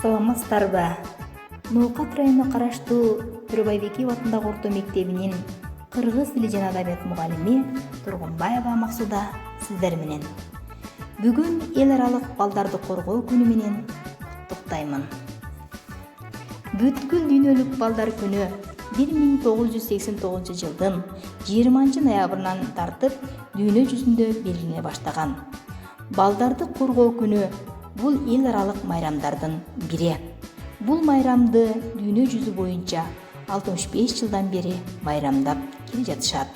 Саламатсыздарбы? Ноокат районуна караштуу Төрөбайбекиев атындагы орто мектебинин кыргыз тили жана адабият мугалими Тургунбаева Максуда сиздер менен. Бүгүн эл аралык балдарды коргоо күнү менен куттуктаймын. Бүткүл дүйнөлүк балдар күнү 1989 жылдын 20 ноябрынан тартып дүйнө жүзүндө белгилене баштаган. Балдарды коргоо күнү бул эл аралык майрамдардын бири. Бул майрамды дүйнө жүзү боюнча 65 жылдан бери майрамдап келе жатышат.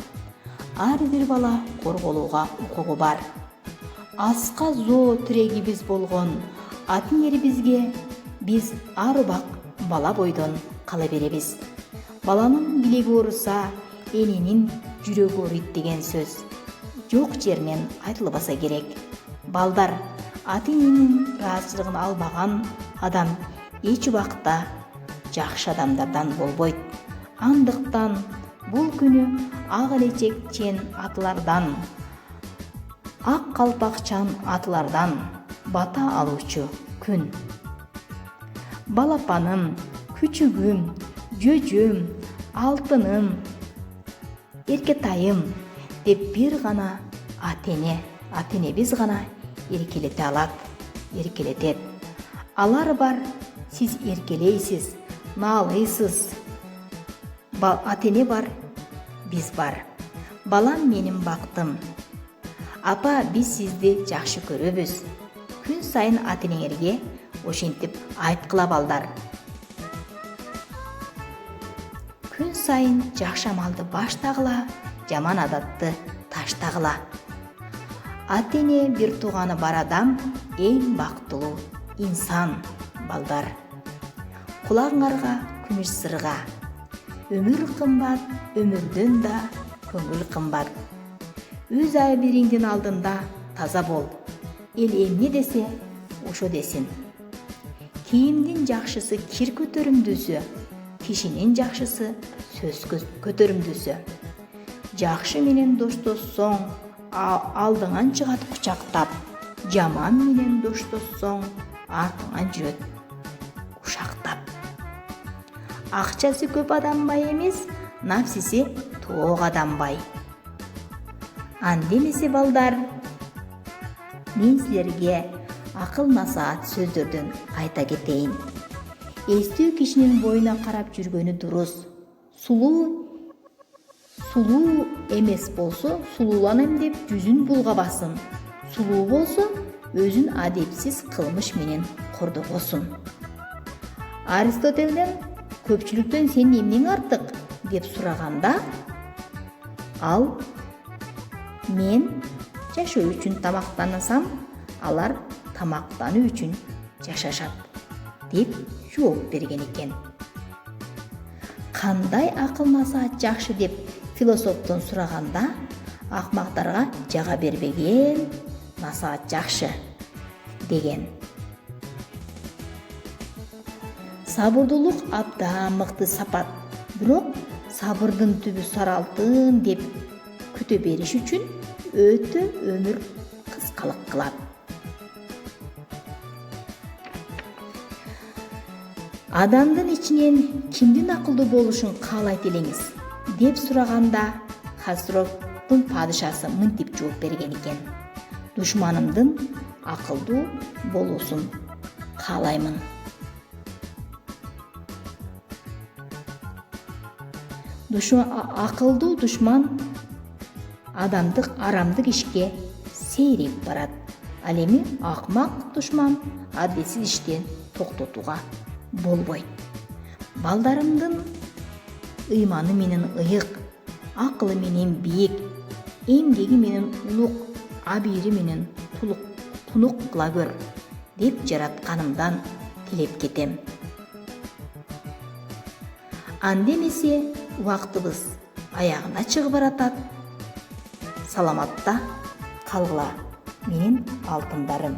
Ар бир бала корголууга укугу бар. Аска зоо тирегибиз болгон атын эрибизге биз ар убак бала бойдон кала беребиз. Баланын билеги ооруса, эненин жүрөгү ооруйт деген сөз жок жеринен айтылбаса керек. Балдар ата-эненин ыраазычылыгын албаган адам эч убакта жакшы адамдардан болбойт. Андыктан бул күнү ак элечекчен аталардан, ак калпакчан аталардан бата алуучу күн. Балапаным, күчүгүм, жөжөм, алтыным, эркетайым деп бир гана ата-энебиз гана эркелете алат, эркелетет. Алар бар, сиз эркелейсиз, наалыйсыз. Ата-эне бар, биз бар. Балам менин бактым. Апа, биз сизди жакшы көрөбүз. Күн сайын ата-энеңерге ошентип айткыла балдар. Күн сайын жакшы амалды баштагыла, жаман адатты таштагыла. Ата-эне бир тууганы бар адам эң бактылуу инсан балдар. Кулагыңарга күмүш сырга. Өмүр кымбат, өмүрдөн да көңүл кымбат. Өз айбириңдин алдында таза бол. Эл эмне десе, ошо десин. Кийимдин жакшысы кир көтөрүмдүүсү, кишинин жакшысы сөз көтөрүмдүүсү. Жакшы менен доштоссоң, алдыңан чыгат кучактап, жаман менен доштоссоң, артыңан жүрөт кушактап. Акчасы көп адам бай эмес, нафсиси тоок адам бай. Андемесе балдар, мен силерге акыл насаат сөздөрдөн айта кетейин. Эстүү кишинин боюна карап жүргөнү дурус. Сулуу эмес болсо, сулууланам деп жүзүн булгабасын. Сулуу болсо, өзүн адепсиз кылмыш менен кордогосун. Аристотелден көпчүлүктөн сен эмнең артык деп сураганда, ал мен жашоо үчүн тамактанасам, алар тамактануу үчүн жашашат деп жооп берген экен. Кандай акыл насаат жакшы деп философтон сураганда, акмактарга жага бербеген насаат жакшы деген. Сабырдуулук абдан мыкты сапат, бирок сабырдын түбү сары алтын деп күтө бериш үчүн өтө өмүр кыскалык кылат. Адамдын ичинен кимдин акылдуу болушун каалайт элеңиз деп сураганда, Хасрофтун падышасы мынтип жооп берген экен. Душманымдын акылдуу болуусун каалаймын. Акылдуу душман адамдык арамдык ишке сейрип барат. Ал эми акмак душман адилсиз иштен токтотууга болбойт. Балдарымдын ыйманы менен ыйык, акылы менен бийик, эмгеги менен улук, абийири менен тунук кыла көр деп жаратканымдан тилеп кетем. Андемесе убактыбыз аягына чыгып баратат. Саламатта калгыла, менин алтындарым.